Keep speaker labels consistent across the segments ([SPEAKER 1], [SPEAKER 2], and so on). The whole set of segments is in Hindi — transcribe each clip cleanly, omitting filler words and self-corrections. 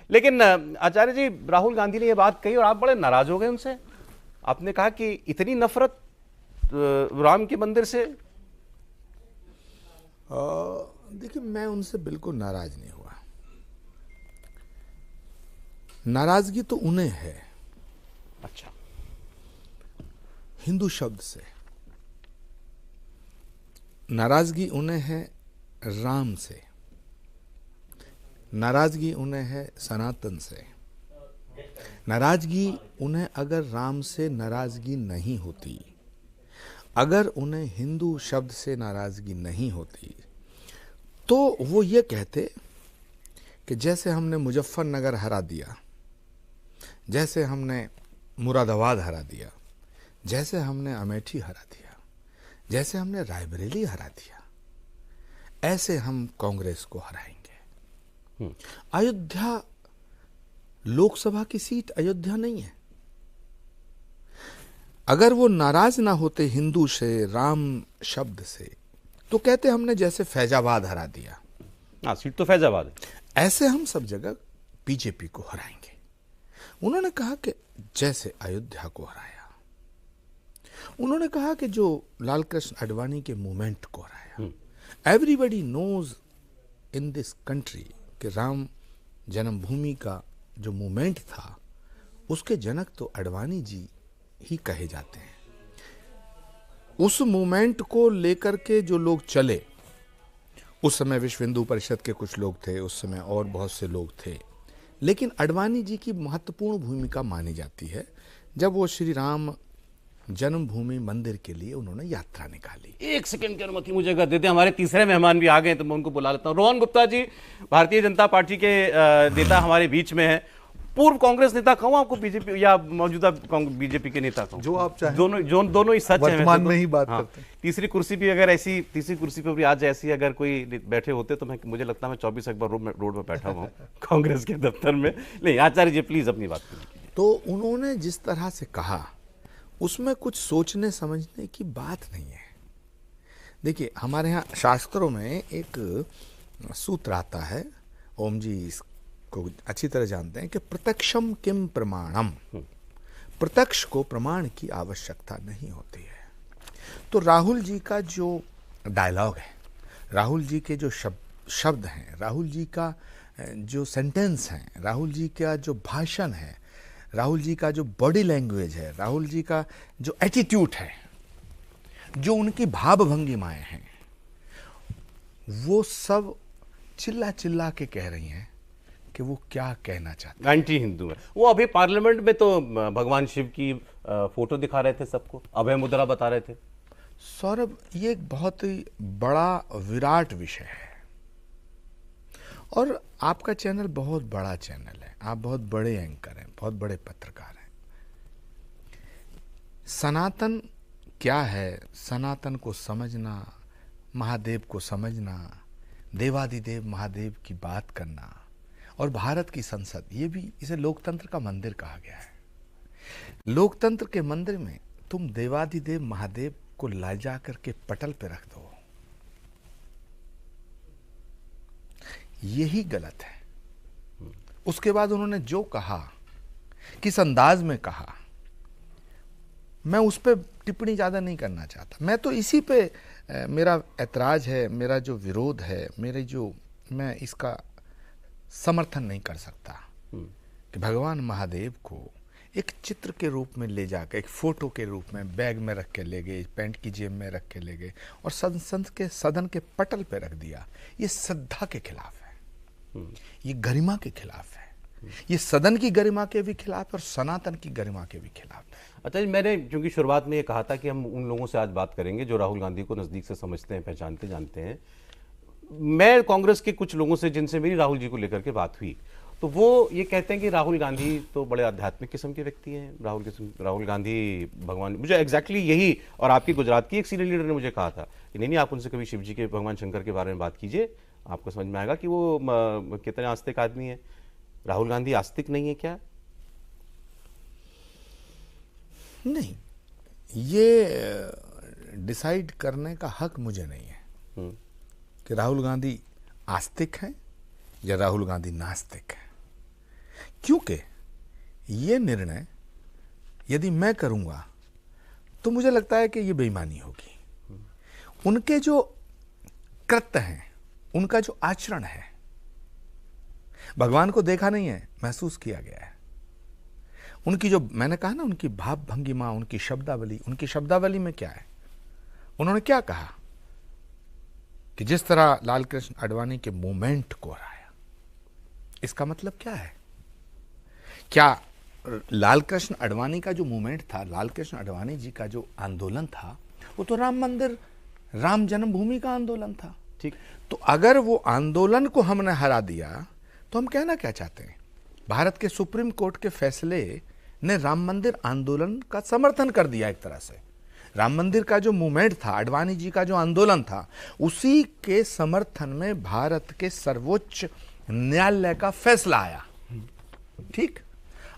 [SPEAKER 1] लेकिन आचार्य जी, राहुल गांधी ने ये बात कही और आप बड़े नाराज हो गए उनसे। आपने कहा कि इतनी नफरत राम के मंदिर से।
[SPEAKER 2] देखिए, मैं उनसे बिल्कुल नाराज नहीं हुआ। नाराजगी तो उन्हें है।
[SPEAKER 1] अच्छा।
[SPEAKER 2] हिंदू शब्द से नाराजगी उन्हें है, राम से नाराजगी उन्हें है, सनातन से नाराजगी उन्हें, अगर राम से नाराजगी नहीं होती, अगर उन्हें हिंदू शब्द से नाराजगी नहीं होती, तो वो ये कहते कि जैसे हमने मुजफ्फरनगर हरा दिया, जैसे हमने मुरादाबाद हरा दिया, जैसे हमने अमेठी हरा दिया, जैसे हमने रायबरेली हरा दिया, ऐसे हम कांग्रेस को हराएंगे। अयोध्या लोकसभा की सीट अयोध्या नहीं है। अगर वो नाराज ना होते हिंदू से, राम शब्द से, तो कहते हमने जैसे फैजाबाद हरा दिया।
[SPEAKER 1] हाँ, सीट तो फैजाबाद है।
[SPEAKER 2] ऐसे हम सब जगह बीजेपी को हराएंगे। उन्होंने कहा कि जैसे अयोध्या को हराया, उन्होंने कहा कि जो लाल कृष्ण आडवाणी के मूवमेंट को हराया। Everybody knows in this country कि राम जन्मभूमि का जो मूवमेंट था, उसके जनक तो आडवाणी जी ही कहे जाते हैं। उस मूवमेंट को लेकर के जो लोग चले, उस समय विश्व हिंदू परिषद के कुछ लोग थे, उस समय और बहुत से लोग थे, लेकिन आडवाणी जी की महत्वपूर्ण भूमिका मानी जाती है जब वो श्री राम जन्मभूमि मंदिर के लिए उन्होंने यात्रा निकाली।
[SPEAKER 1] एक सेकंड की अनुमति मुझे अगर देते, हमारे तीसरे मेहमान भी आ गए तो मैं उनको बुला लेता हूं। रोहन गुप्ता जी, भारतीय जनता पार्टी के नेता हमारे बीच में है। पूर्व कांग्रेस नेता कहूं आपको, बीजेपी या मौजूदा बीजेपी के नेता कहूं,
[SPEAKER 3] जो आप चाहें।
[SPEAKER 1] दोनों ही सच है,
[SPEAKER 3] वर्तमान में ही बात करते हैं।
[SPEAKER 1] तीसरी कुर्सी भी अगर ऐसी, तीसरी कुर्सी पर भी आज ऐसी अगर कोई बैठे होते तो मुझे लगता है मैं 24 अकबर रोड में बैठा हुआ हूं कांग्रेस के दफ्तर में। नहीं, आचार्य जी प्लीज अपनी बात कीजिए।
[SPEAKER 2] तो उन्होंने जिस तरह से कहा, उसमें कुछ सोचने समझने की बात नहीं है। देखिए, हमारे यहाँ शास्त्रों में एक सूत्र आता है, ओम जी इसको अच्छी तरह जानते हैं, कि प्रत्यक्षम किम प्रमाणम। प्रत्यक्ष को प्रमाण की आवश्यकता नहीं होती है। तो राहुल जी का जो डायलॉग है, राहुल जी के जो शब्द हैं, राहुल जी का जो सेंटेंस हैं, राहुल जी का जो भाषण है, राहुल जी का जो बॉडी लैंग्वेज है, राहुल जी का जो एटीट्यूड है, जो उनकी भाव भंगिमाएं हैं, वो सब चिल्ला चिल्ला के कह रही हैं कि वो क्या कहना चाहते हैं।
[SPEAKER 1] एंटी हिंदू है वो। अभी पार्लियामेंट में तो भगवान शिव की फोटो दिखा रहे थे सबको, अभय मुद्रा बता रहे थे।
[SPEAKER 2] सौरभ, ये एक बहुत ही बड़ा विराट विषय है और आपका चैनल बहुत बड़ा चैनल है, आप बहुत बड़े एंकर हैं, बहुत बड़े पत्रकार हैं। सनातन क्या है, सनातन को समझना, महादेव को समझना, देवादिदेव महादेव की बात करना, और भारत की संसद, ये भी, इसे लोकतंत्र का मंदिर कहा गया है। लोकतंत्र के मंदिर में तुम देवादिदेव महादेव को ला जा करके पटल पे रख दो, यही गलत है। उसके बाद उन्होंने जो कहा, किस अंदाज में कहा, मैं उस पर टिप्पणी ज्यादा नहीं करना चाहता। मैं तो इसी पे मेरा ऐतराज है, मेरा जो विरोध है, मैं इसका समर्थन नहीं कर सकता कि भगवान महादेव को एक चित्र के रूप में ले जाकर, एक फोटो के रूप में बैग में रख के ले गए, पैंट की जेब में रख के ले गए और सदन के पटल पे रख दिया। ये श्रद्धा के खिलाफ है, ये गरिमा के खिलाफ है, ये सदन की गरिमा के भी खिलाफ है और सनातन की गरिमा के भी खिलाफ है।
[SPEAKER 1] अच्छा जी, मैंने क्योंकि शुरुआत में ये कहा था कि हम उन लोगों से आज बात करेंगे जो राहुल गांधी को नज़दीक से समझते हैं, पहचानते जानते हैं। मैं कांग्रेस के कुछ लोगों से जिनसे मेरी राहुल जी को लेकर के बात हुई, तो वो ये कहते हैं कि राहुल गांधी तो बड़े आध्यात्मिक किस्म के व्यक्ति हैं। राहुल गांधी भगवान, मुझे एग्जैक्टली यही, और आपकी गुजरात की एक सीनियर लीडर ने मुझे कहा था कि नहीं, आप उनसे कभी शिव जी के, भगवान शंकर के बारे में बात कीजिए, आपको समझ में आएगा कि वो कितने आस्तिक आदमी है। राहुल गांधी आस्तिक नहीं है क्या?
[SPEAKER 2] नहीं, ये डिसाइड करने का हक मुझे नहीं है कि राहुल गांधी आस्तिक हैं या राहुल गांधी नास्तिक हैं। क्योंकि ये निर्णय यदि मैं करूंगा तो मुझे लगता है कि ये बेईमानी होगी। उनके जो कृत्य हैं, उनका जो आचरण है, भगवान को देखा नहीं है, महसूस किया गया है। उनकी जो, मैंने कहा ना, उनकी भाव भंगिमा, उनकी शब्दावली में क्या है? उन्होंने क्या कहा कि जिस तरह लाल कृष्ण आडवाणी के मूवमेंट को हराया, इसका मतलब क्या है? क्या लाल कृष्ण आडवाणी का जो मूवमेंट था, लाल कृष्ण आडवाणी जी का जो आंदोलन था, वो तो राम मंदिर, राम जन्मभूमि का आंदोलन था।
[SPEAKER 1] ठीक।
[SPEAKER 2] तो अगर वो आंदोलन को हमने हरा दिया तो हम कहना क्या चाहते हैं? भारत के सुप्रीम कोर्ट के फैसले ने राम मंदिर आंदोलन का समर्थन कर दिया। एक तरह से राम मंदिर का जो मूवमेंट था, आडवाणी जी का जो आंदोलन था, उसी के समर्थन में भारत के सर्वोच्च न्यायालय का फैसला आया। ठीक।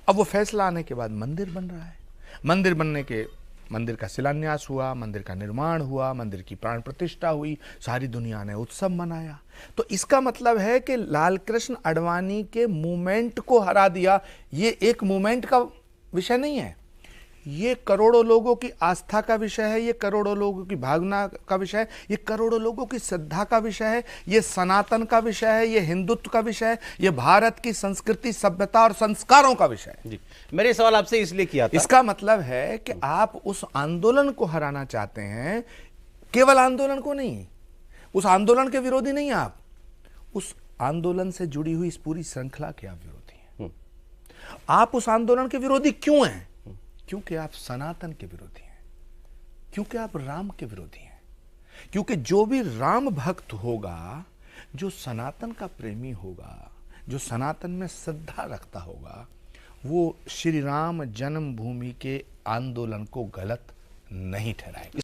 [SPEAKER 2] अब वो फैसला आने के बाद मंदिर बन रहा है। मंदिर बनने के, मंदिर का शिलान्यास हुआ, मंदिर का निर्माण हुआ, मंदिर की प्राण प्रतिष्ठा हुई, सारी दुनिया ने उत्सव मनाया। तो इसका मतलब है कि लाल कृष्ण आडवाणी के मूवमेंट को हरा दिया। ये एक मूवमेंट का विषय नहीं है, ये करोड़ों लोगों की आस्था का विषय है, ये करोड़ों लोगों की भावना का विषय है, ये करोड़ों लोगों की श्रद्धा का विषय है, ये सनातन का विषय है, ये हिंदुत्व का विषय है, ये भारत की संस्कृति, सभ्यता और संस्कारों का विषय है।
[SPEAKER 1] जी, मैंने सवाल आपसे इसलिए किया था।
[SPEAKER 2] इसका मतलब है कि आप उस आंदोलन को हराना चाहते हैं, केवल आंदोलन को नहीं, उस आंदोलन के विरोधी नहीं, आप उस आंदोलन से जुड़ी हुई इस पूरी श्रृंखला के आप विरोधी हैं। आप उस आंदोलन के विरोधी क्यों हैं? क्योंकि आप सनातन के विरोधी हैं, क्योंकि आप राम के विरोधी हैं। क्योंकि जो भी राम भक्त होगा, जो सनातन का प्रेमी होगा, जो सनातन में श्रद्धा रखता होगा, वो श्री राम जन्मभूमि के आंदोलन को गलत नहीं ठहराएगा।